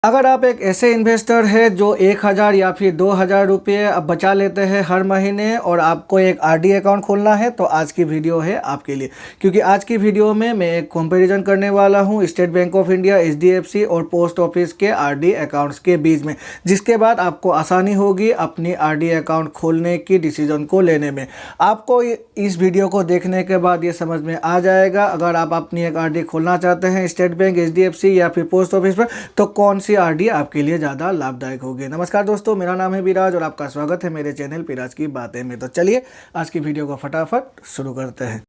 अगर आप एक ऐसे इन्वेस्टर है जो 1000 या फिर 2000 रुपये अब बचा लेते हैं हर महीने और आपको एक आरडी अकाउंट खोलना है तो आज की वीडियो है आपके लिए। क्योंकि आज की वीडियो में मैं एक कंपैरिजन करने वाला हूं state bank of India, HDFC और पोस्ट ऑफिस के आरडी अकाउंट्स के बीच में, जिसके बाद आपको आसानी होगी अपनी आरडी अकाउंट खोलने की डिसीजन को लेने में। आपको इस वीडियो को देखने के बाद ये समझ में आ जाएगा अगर आप अपनी एक आरडी खोलना चाहते हैं स्टेट बैंक, एचडीएफसी या फिर पोस्ट ऑफिस पर, तो कौन आरडी आपके लिए ज़्यादा लाभदायक होगी। नमस्कार दोस्तों, मेरा नाम है विराज और आपका स्वागत है मेरे चैनल विराज की बातें में। तो चलिए आज की वीडियो को फटाफट शुरू करते हैं।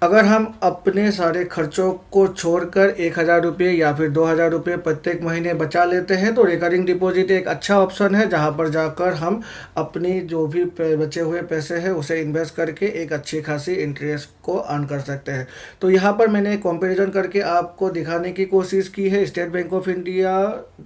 अगर हम अपने सारे खर्चों को छोड़कर 1000 रुपये या फिर 2000 रुपये प्रत्येक महीने बचा लेते हैं तो रिकरिंग डिपॉजिट एक अच्छा ऑप्शन है, जहां पर जाकर हम अपनी जो भी बचे हुए पैसे हैं उसे इन्वेस्ट करके एक अच्छी खासी इंटरेस्ट को अर्न कर सकते हैं। तो यहाँ पर मैंने कंपैरिजन करके आपको दिखाने की कोशिश की है state bank of India,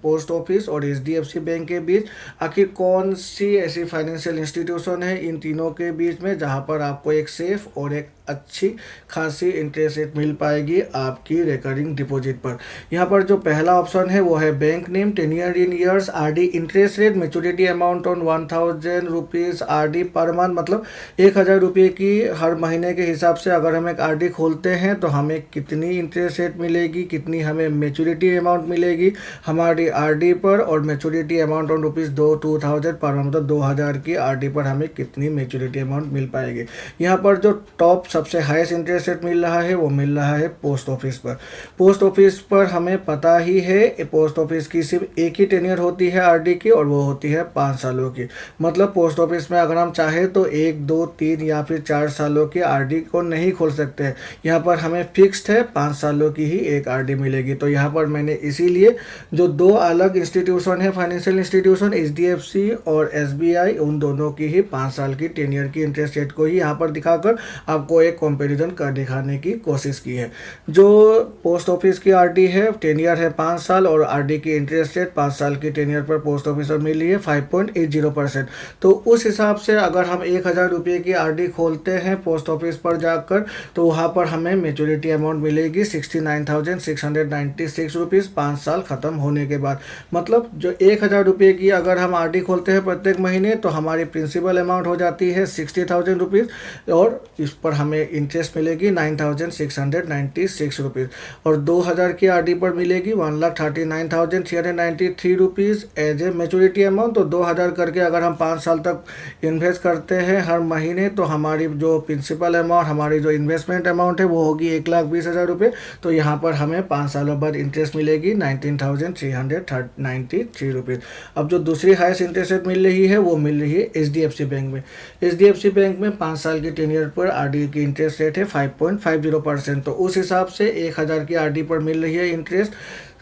post office और एचडीएफसी बैंक के बीच आखिर कौन सी ऐसी फाइनेंशियल इंस्टीट्यूशन है इन तीनों के बीच में जहाँ पर आपको एक सेफ और एक अच्छी खासी इंटरेस्ट रेट मिल पाएगी आपकी रिकरिंग डिपॉजिट पर। यहाँ पर जो पहला ऑप्शन है वो है bank name 10 year in years RD interest rate maturity amount on 1000 rupees RD per month, मतलब 1000 रुपये की हर महीने के हिसाब से अगर हम एक आरडी खोलते हैं तो हमें कितनी इंटरेस्ट रेट मिलेगी, कितनी हमें मैच्योरिटी अमाउंट मिलेगी हमारी आरडी पर, और maturity amount on ₹2000 per month, मतलब 2000 की आरडी पर हमें कितनी मैच्योरिटी अमाउंट मिल पाएगी। यहाँ पर जो टॉप सबसे हाईएस्ट इंटरेस्ट रेट मिल रहा है वो मिल रहा है पोस्ट ऑफिस पर। पोस्ट ऑफिस पर हमें पता ही है पोस्ट ऑफिस की सिर्फ एक ही टेन्योर होती है आरडी की और वो होती है 5 सालों की। मतलब पोस्ट ऑफिस में अगर हम चाहे तो 1, 2, 3 या फिर 4 सालों की आरडी को नहीं खोल सकते हैं। यहाँ पर हमें फिक्स्ड है 5 सालों की ही एक आरडी मिलेगी। तो यहाँ पर मैंने इसीलिए जो दो अलग इंस्टीट्यूशन है फाइनेंशियल इंस्टीट्यूशन एचडीएफसी और एसबीआई, उन दोनों की ही 5 साल की टेन्योर की इंटरेस्ट रेट को ही यहाँ पर दिखाकर आपको एक कंपैरिजन कर दिखाने की कोशिश की है। जो पोस्ट ऑफिस की आरडी है 10 ईयर है 5 साल और आरडी की इंटरेस्ट रेट 5 साल की 10 ईयर पर पोस्ट ऑफिस में मिली है 5.80%। तो उस हिसाब से अगर हम 1000 रुपये की आरडी खोलते हैं पोस्ट ऑफिस पर जाकर तो वहाँ पर हमें मैच्योरिटी अमाउंट मिलेगी 69,696 रुपीज़ 5 साल ख़त्म होने के बाद। मतलब जो 1000 रुपये की अगर हम आरडी खोलते हैं प्रत्येक महीने तो हमारी प्रिंसिपल अमाउंट हो जाती है 60,000 रुपीज़ और इस पर हमें इंटरेस्ट मिलेगी 9,696 रुपीज़, और 2000 की आरडी पर मिलेगी 1,39,393 rupees as a maturity amount. तो 2000 करके अगर हम 5 साल तक इन्वेस्ट करते हैं हर महीने तो हमारी जो प्रिंसिपल अमाउंट, हमारी जो इन्वेस्टमेंट अमाउंट है वो होगी 1,20,000 रुपये। तो यहाँ पर हमें 5 सालों बाद इंटरेस्ट मिलेगी 19,393 रुपीज़। अब जो दूसरी हाईएस्ट इंटरेस्ट रेट मिल रही है वो मिल रही है एचडीएफसी बैंक में। एचडीएफसी बैंक में 5 साल की टेन्योर पर आरडी की इंटरेस्ट रेट है 5.50%। तो उस हिसाब से 1000 की आरडी पर मिल रही है इंटरेस्ट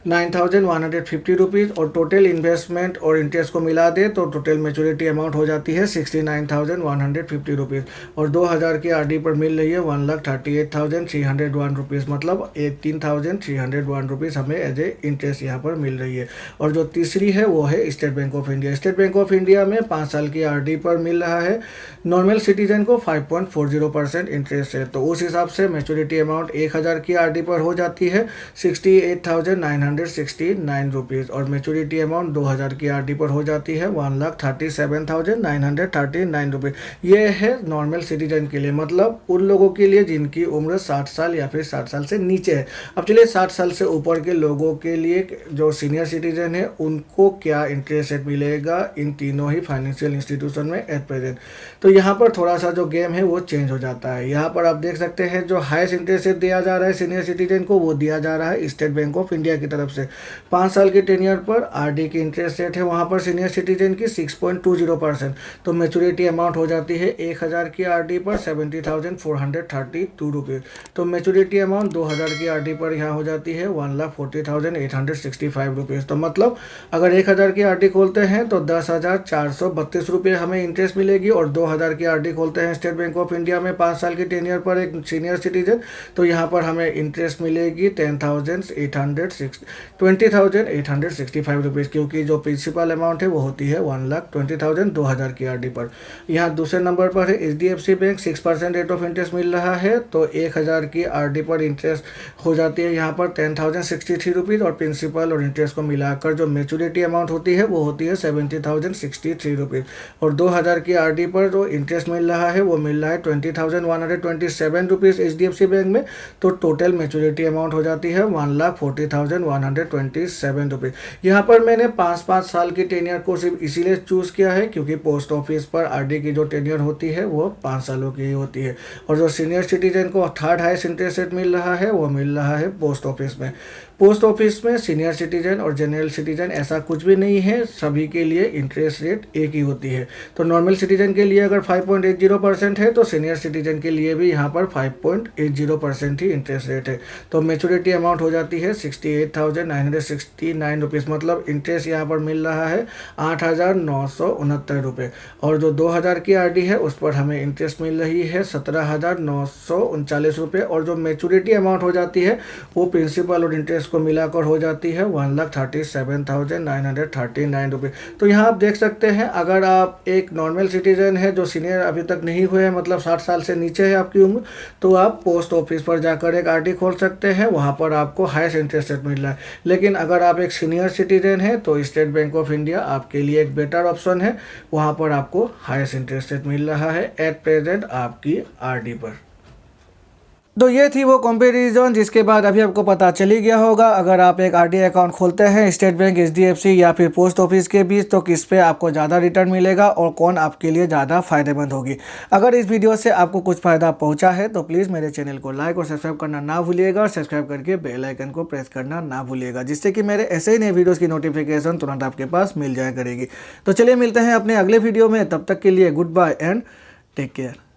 9,150 रुपीज़, और टोटल इन्वेस्टमेंट और इंटरेस्ट को मिला दे तो टोटल मैच्योरिटी अमाउंट हो जाती है 69,150 रुपीज़, और 2000 की आरडी पर मिल रही है 1,38,301 रुपीज़, मतलब 18,301 रुपीज़ हमें एज ए इंटरेस्ट यहाँ पर मिल रही है। और जो तीसरी है वो है state bank of India. State bank of India में 5 साल की आरडी पर मिल रहा है नॉर्मल सिटीजन को 5.40% इंटरेस्ट है। तो उस हिसाब से मैच्योरिटी अमाउंट 1000 की आरडी पर हो जाती है 68,969 रुपीज़, और मैच्योरिटी अमाउंट 2000 की आरडी पर हो जाती है 1,37,939 रुपीज़। ये है नॉर्मल सिटीजन के लिए, मतलब उन लोगों के लिए जिनकी उम्र 60 साल या फिर 60 साल से नीचे है। अब चलिए 60 साल से ऊपर के लोगों के लिए जो सीनियर सिटीजन है उनको क्या इंटरेस्ट रेट मिलेगा इन तीनों ही फाइनेंशियल इंस्टीट्यूशन में एट प्रेजेंट। तो यहाँ पर थोड़ा सा जो गेम है वो चेंज हो जाता है। यहाँ पर आप देख सकते हैं जो हाईएस्ट इंटरेस्ट रेट दिया जा रहा है सीनियर सिटीजन को वो दिया जा रहा है स्टेट बैंक ऑफ इंडिया की तरफ से। 5 साल की टेन्योर पर आरडी की इंटरेस्ट रेट है वहाँ पर सीनियर सिटीजन की 6.20%। तो मैच्योरिटी अमाउंट हो जाती है 1000 की आरडी पर 70,432 रुपीज़। तो मैच्योरिटी अमाउंट 2000 की आरडी पर यहाँ हो जाती है 1,40,865 रुपीज़। तो मतलब अगर 1000 की आरडी खोलते हैं तो 10,432 रुपये हमें इंटरेस्ट मिलेगी, और 2000 की आरडी खोलते हैं स्टेट बैंक ऑफ इंडिया में 5 साल की टेन्योर पर एक सीनियर सिटीजन तो यहाँ पर हमें इंटरेस्ट मिलेगी 10,860 ₹20,865, क्योंकि जो प्रिंसिपल अमाउंट है वो होती है 1,20,000 2000 की आरडी पर। यहाँ दूसरे नंबर पर है HDFC bank, 6% rate of interest मिल रहा है, तो 1000 की आरडी पर इंटरेस्ट हो जाती है यहाँ पर ₹10,063 और प्रिंसिपल और इंटरेस्ट को मिलाकर जो मेचूरिटी अमाउंट होती है वो होती है ₹70,063 और 2000 की आरडी पर जो इंटरेस्ट मिल रहा है वो मिल रहा है ₹20,127 HDFC बैंक में, तो टोटल मेचूरिटी अमाउंट हो जाती है ₹1,40,127। यहाँ पर मैंने 5-5 साल की टेन्योर को सिर्फ इसीलिए चूज़ किया है क्योंकि पोस्ट ऑफिस पर आरडी की जो टेन्योर होती है वो 5 सालों की ही होती है। और जो सीनियर सिटीजन को थर्ड हाईएस्ट इंटरेस्ट रेट मिल रहा है वो मिल रहा है पोस्ट ऑफिस में। पोस्ट ऑफिस में सीनियर सिटीजन और जनरल सिटीजन ऐसा कुछ भी नहीं है, सभी के लिए इंटरेस्ट रेट एक ही होती है। तो नॉर्मल सिटीजन के लिए अगर 5.80% है तो सीनियर सिटीजन के लिए भी यहाँ पर 5.80% ही इंटरेस्ट रेट है। तो मेचूरिटी अमाउंट हो जाती है ₹68,969, मतलब इंटरेस्ट यहाँ पर मिल रहा है ₹8,969 और जो 2000 की आरडी है उस पर हमें इंटरेस्ट मिल रही है ₹17,939 और जो मेचूरिटी अमाउंट हो जाती है वो प्रिंसिपल और इंटरेस्ट को मिलाकर हो जाती है ₹1,37,939। तो यहाँ आप देख सकते हैं, अगर आप एक नॉर्मल सिटीजन है जो सीनियर अभी तक नहीं हुए हैं, मतलब 60 साल से नीचे है आपकी उम्र, तो आप पोस्ट ऑफिस पर जाकर एक आरडी खोल सकते हैं, वहाँ पर आपको हाईएस्ट इंटरेस्ट रेट मिल रहा है। लेकिन अगर आप एक सीनियर सिटीजन है तो स्टेट बैंक ऑफ इंडिया आपके लिए एक बेटर ऑप्शन है, वहाँ पर आपको हाईएस्ट इंटरेस्ट रेट मिल रहा है एट प्रेजेंट आपकी आरडी पर। तो ये थी वो कंपैरिजन जिसके बाद अभी आपको पता चल ही गया होगा, अगर आप एक आरडी अकाउंट खोलते हैं स्टेट बैंक, HDFC या फिर पोस्ट ऑफिस के बीच, तो किस पे आपको ज़्यादा रिटर्न मिलेगा और कौन आपके लिए ज़्यादा फ़ायदेमंद होगी। अगर इस वीडियो से आपको कुछ फ़ायदा पहुंचा है तो प्लीज़ मेरे चैनल को लाइक और सब्सक्राइब करना ना भूलिएगा और सब्सक्राइब करके बेल आइकन को प्रेस करना ना भूलिएगा, जिससे कि मेरे ऐसे ही नए वीडियोज़ की नोटिफिकेशन तुरंत आपके पास मिल जाया करेगी। तो चलिए मिलते हैं अपने अगले वीडियो में, तब तक के लिए good bye and take care.